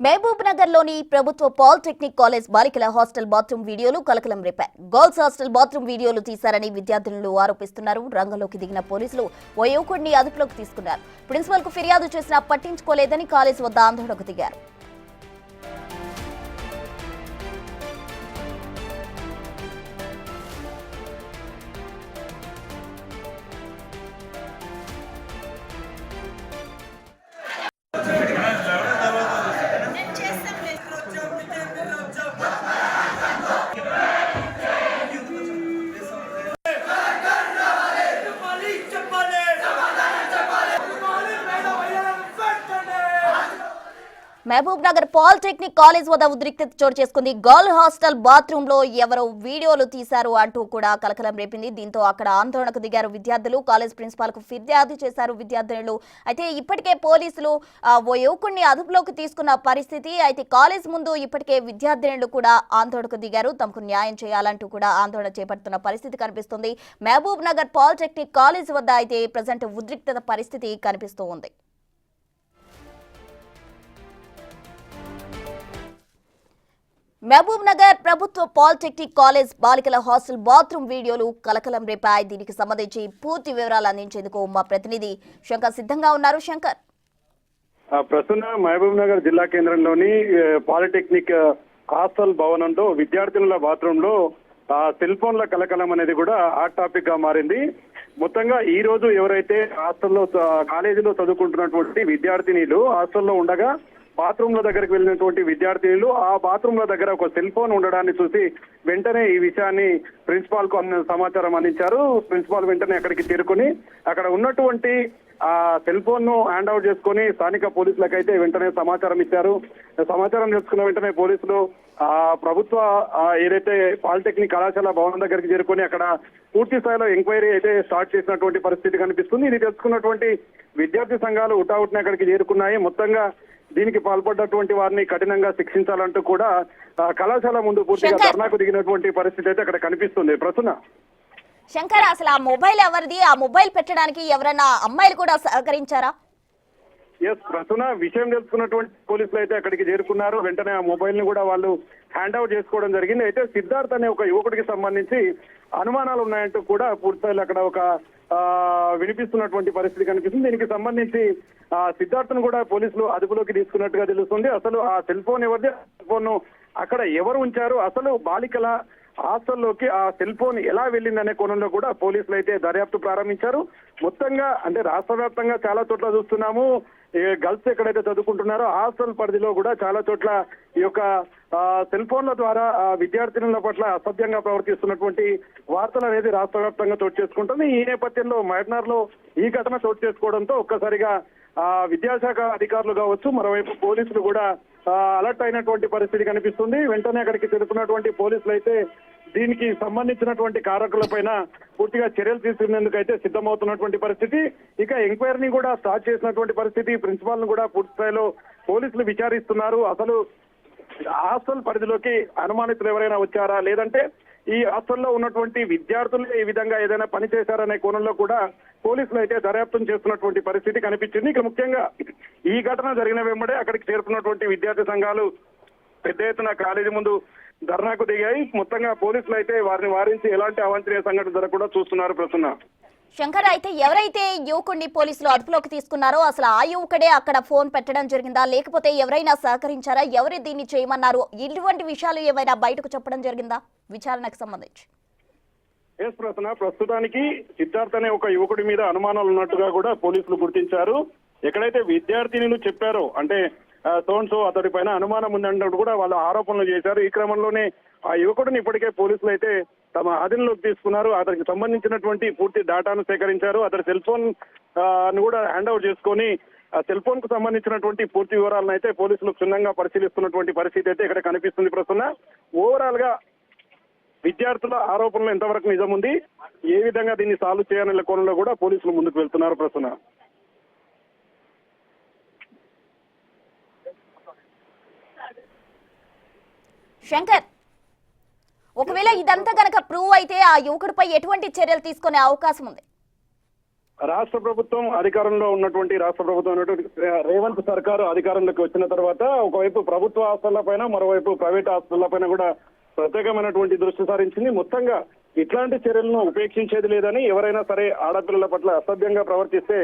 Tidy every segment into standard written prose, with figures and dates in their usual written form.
మహబూబ్ నగర్ లోని ప్రభుత్వ polytechnic college బాలికల హాస్టల్ బాత్రూమ్ వీడియోలు కలకలం రేపాయి. గర్ల్స్ హాస్టల్ బాత్రూమ్ వీడియోలు తీశారని విద్యార్థులు ఆరోపిస్తున్నారు. రంగంలోకి దిగిన పోలీసులు ఓ యువకుడిని అదుపులోకి తీసుకున్నారు. ప్రిన్సిపల్ కు ఫిర్యాదు చేసినా పట్టించుకోలేదని కాలేజ్ వద్ద ఆందోళనకు దిగారు. మహబూబ్ నగర్ పాలిటెక్నిక్ కాలేజ్ వద్ద ఉద్రిక్తత చోటు చేసుకుంది. గర్ల్ హాస్టల్ బాత్రూమ్ లో ఎవరో వీడియోలు తీశారు అంటూ కూడా కలకలం రేపింది. దీంతో అక్కడ ఆందోళనకు దిగారు విద్యార్థులు. కాలేజ్ ప్రిన్సిపాల్ కు ఫిర్యాదు చేశారు విద్యార్థులు. అయితే ఇప్పటికే పోలీసులు ఓ యువకుడిని అదుపులోకి తీసుకున్న పరిస్థితి. అయితే కాలేజ్ ముందు ఇప్పటికే విద్యార్థినులు కూడా ఆందోళనకు దిగారు. తమకు న్యాయం చేయాలంటూ కూడా ఆందోళన చేపడుతున్న పరిస్థితి కనిపిస్తుంది. మహబూబ్ నగర్ పాలిటెక్నిక్ కాలేజ్ వద్ద అయితే ప్రజెంట్ ఉద్రిక్తత పరిస్థితి కనిపిస్తూ ఉంది. మహబూబ్ నగర్ ప్రభుత్వ పాలిటెక్నిక్ కాలేజ్ బాలికల హాస్టల్ బాత్రూమ్ వీడియోలు కలకలం రేపాయి. దీనికి సంబంధించి పూర్తి వివరాలు అందించేందుకు మా ప్రతినిధి శంకర్ సిద్ధంగా ఉన్నారు. శంకర్, ప్రస్తుతం మహబూబ్ నగర్ జిల్లా కేంద్రంలోని పాలిటెక్నిక్ హాస్టల్ భవనంలో విద్యార్థినుల బాత్రూమ్ లో సెల్ ఫోన్ల కలకలం అనేది కూడా హాట్ టాపిక్ గా మారింది. మొత్తంగా ఈ రోజు ఎవరైతే హాస్టల్లో కాలేజీలో చదువుకుంటున్నటువంటి విద్యార్థినీలు హాస్టల్లో ఉండగా బాత్రూమ్ల దగ్గరికి వెళ్ళినటువంటి విద్యార్థినులు ఆ బాత్రూమ్ల దగ్గర ఒక సెల్ ఫోన్ ఉండడాన్ని చూసి వెంటనే ఈ విషయాన్ని ప్రిన్సిపాల్ కు సమాచారం అందించారు. ప్రిన్సిపాల్ వెంటనే అక్కడికి చేరుకుని అక్కడ ఉన్నటువంటి ఆ సెల్ ఫోన్ ను హ్యాండ్ అవుట్ చేసుకుని స్థానిక పోలీసులకైతే వెంటనే సమాచారం ఇచ్చారు. సమాచారం తెలుసుకున్న వెంటనే పోలీసులు ప్రభుత్వ ఏదైతే పాలిటెక్నిక్ కళాశాల భవనం దగ్గరికి చేరుకొని అక్కడ పూర్తి స్థాయిలో ఎంక్వైరీ అయితే స్టార్ట్ చేసినటువంటి పరిస్థితి కనిపిస్తుంది. ఇది తెలుసుకున్నటువంటి విద్యార్థి సంఘాలు ఉటావుటిని అక్కడికి చేరుకున్నాయి. మొత్తంగా దీనికి పాల్పడ్డటువంటి వారిని కఠినంగా శిక్షించాలంటూ కూడా కళాశాల ముందు పూర్తిగా ధర్నాకు దిగినటువంటి పరిస్థితి అయితే అక్కడ కనిపిస్తుంది. ప్రస్తుత శంకర్, అసలు ఆ మొబైల్ ఎవరిది? ఆ మొబైల్ పెట్టడానికి ఎవరైనా అమ్మాయిలు కూడా సహకరించారా? ప్రస్తుత విషయం తెలుసుకున్నటువంటి పోలీసులు అయితే అక్కడికి చేరుకున్నారు. వెంటనే ఆ మొబైల్ ని కూడా వాళ్ళు హ్యాండ్ అవుట్ చేసుకోవడం జరిగింది. అయితే సిద్ధార్థ్ అనే ఒక యువకుడికి సంబంధించి అనుమానాలు ఉన్నాయంటూ కూడా పూర్తిస్థాయిలో అక్కడ ఒక వినిపిస్తున్నటువంటి పరిస్థితి కనిపిస్తుంది. దీనికి సంబంధించి సిద్ధార్థను కూడా పోలీసులు అదుపులోకి తీసుకున్నట్టుగా తెలుస్తుంది. అసలు ఆ సెల్ ఫోన్ ఎవరిది, సెల్ ఫోన్ అక్కడ ఎవరు ఉంచారు, అసలు బాలికల హాస్టల్లోకి ఆ సెల్ ఫోన్ ఎలా వెళ్ళిందనే కోణంలో కూడా పోలీసులు అయితే దర్యాప్తు ప్రారంభించారు. మొత్తంగా అంటే రాష్ట్ర వ్యాప్తంగా చాలా చోట్ల చూస్తున్నాము, గర్ల్స్ ఎక్కడైతే చదువుకుంటున్నారో హాస్టల్ పరిధిలో కూడా చాలా చోట్ల ఈ యొక్క సెల్ ఫోన్ల ద్వారా విద్యార్థినుల పట్ల అసభ్యంగా ప్రవర్తిస్తున్నటువంటి వార్తలు అనేది రాష్ట్ర వ్యాప్తంగా చోటు చేసుకుంటుంది. ఈ నేపథ్యంలో మహబూబ్నగర్ లో ఈ ఘటన చోటు చేసుకోవడంతో ఒక్కసారిగా విద్యాశాఖ అధికారులు కావచ్చు, మరోవైపు పోలీసులు కూడా అలర్ట్ అయినటువంటి పరిస్థితి కనిపిస్తుంది. వెంటనే అక్కడికి చేరుకున్నటువంటి పోలీసులు అయితే దీనికి సంబంధించినటువంటి కారకులపైన పూర్తిగా చర్యలు తీసుకునేందుకు అయితే సిద్ధమవుతున్నటువంటి పరిస్థితి. ఇక ఎంక్వైరీని కూడా స్టార్ట్ చేసినటువంటి పరిస్థితి. ప్రిన్సిపాల్ ను కూడా పూర్తి స్థాయిలో పోలీసులు విచారిస్తున్నారు. అసలు హాస్టల్ పరిధిలోకి అనుమానితులు ఎవరైనా వచ్చారా, లేదంటే ఈ హాస్టల్లో ఉన్నటువంటి విద్యార్థులు ఈ విధంగా ఏదైనా పని చేశారనే కోణంలో కూడా పోలీసులు అయితే దర్యాప్తు చేస్తున్నటువంటి పరిస్థితి కనిపించింది. ఇక ముఖ్యంగా ఈ ఘటన జరిగిన వెంబడే అక్కడికి చేరుకున్నటువంటి విద్యార్థి సంఘాలు పెద్ద ఎత్తున కాలేజీ ముందు ధర్నాకు దిగాయి. మొత్తంగా పోలీసులు అయితే వారిని వారించి ఎలాంటి అవాంఛనీయ సంఘటన జరగకుండా చూస్తున్నారు. ప్రస్తుతం శంకర్, అయితే ఎవరైతే యువకుడిని పోలీసులు అదుపులోకి తీసుకున్నారో అసలు ఆ యువకుడే అక్కడ ఫోన్ పెట్టడం జరిగిందా, లేకపోతే ఎవరైనా సహకరించారా, ఎవరు దీన్ని చేయమన్నారు, ఇటువంటి విషయాలు ఏమైనా బయటకు చెప్పడం జరిగిందా విచారణకు సంబంధించి? ప్రస్తుతానికి సిద్ధార్థ్ అనే ఒక యువకుడి మీద అనుమానాలు ఉన్నట్టుగా కూడా పోలీసులు గుర్తించారు. ఎక్కడైతే విద్యార్థినులు చెప్పారో అంటే సోన్సో అతడి పైన అనుమానం ఉందన్నట్టు కూడా వాళ్ళు ఆరోపణలు చేశారు. ఈ క్రమంలోనే ఆ యువకుడిని ఇప్పటికే పోలీసులు అయితే తమ ఆధీనంలోకి తీసుకున్నారు. అతనికి సంబంధించినటువంటి పూర్తి డేటాను సేకరించారు. అతని సెల్ ఫోన్ ను కూడా హ్యాండ్ అవుట్ చేసుకొని ఆ సెల్ ఫోన్ కు సంబంధించినటువంటి పూర్తి వివరాలను అయితే పోలీసులు క్షుణ్ణంగా పరిశీలిస్తున్నటువంటి పరిస్థితి అయితే ఇక్కడ కనిపిస్తుంది. ప్రస్తుతం ఓవరాల్ గా విద్యార్థుల ఆరోపణలు ఎంతవరకు నిజం ఉంది, ఏ విధంగా దీన్ని సాల్వ్ చేయాలనే కోణంలో కూడా పోలీసులు ముందుకు వెళ్తున్నారు. ప్రస్తుతం శంకర్, ఒకవేళ ఇదంతా కనుక ప్రూవ్ అయితే ఆ యువకుడిపై ఎటువంటి చర్యలు తీసుకునే అవకాశం ఉంది? రాష్ట్ర ప్రభుత్వం అధికారంలో ఉన్నటువంటి రేవంత్ సర్కారు అధికారంలోకి వచ్చిన తర్వాత ఒకవైపు ప్రభుత్వ ఆస్తుల పైన మరోవైపు ప్రైవేట్ ఆస్తుల పైన కూడా ప్రత్యేకమైనటువంటి దృష్టి సారించింది. మొత్తంగా ఇట్లాంటి చర్యలను ఉపేక్షించేది లేదని, ఎవరైనా సరే ఆడపిల్లల పట్ల అసభ్యంగా ప్రవర్తిస్తే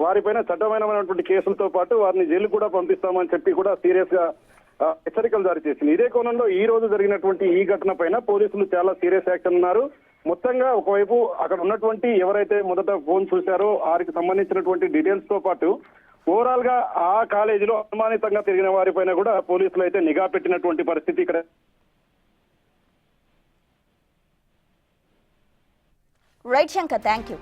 వారిపైన చట్టమైనటువంటి కేసులతో పాటు వారిని జైలు కూడా పంపిస్తామని చెప్పి కూడా సీరియస్ గా హెచ్చరికలు జారీ చేసింది. ఇదే కోణంలో ఈ రోజు జరిగినటువంటి ఈ ఘటన పైన పోలీసులు చాలా సీరియస్ యాక్షన్ ఉన్నారు. మొత్తంగా ఒకవైపు అక్కడ ఉన్నటువంటి ఎవరైతే మొదట ఫోన్ చూశారో వారికి సంబంధించినటువంటి డీటెయిల్స్ తో పాటు ఓవరాల్ గా ఆ కాలేజీలో అనుమానితంగా తిరిగిన వారిపైన కూడా పోలీసులు అయితే నిఘా పెట్టినటువంటి పరిస్థితి ఇక్కడ. Right Shankar, thank you.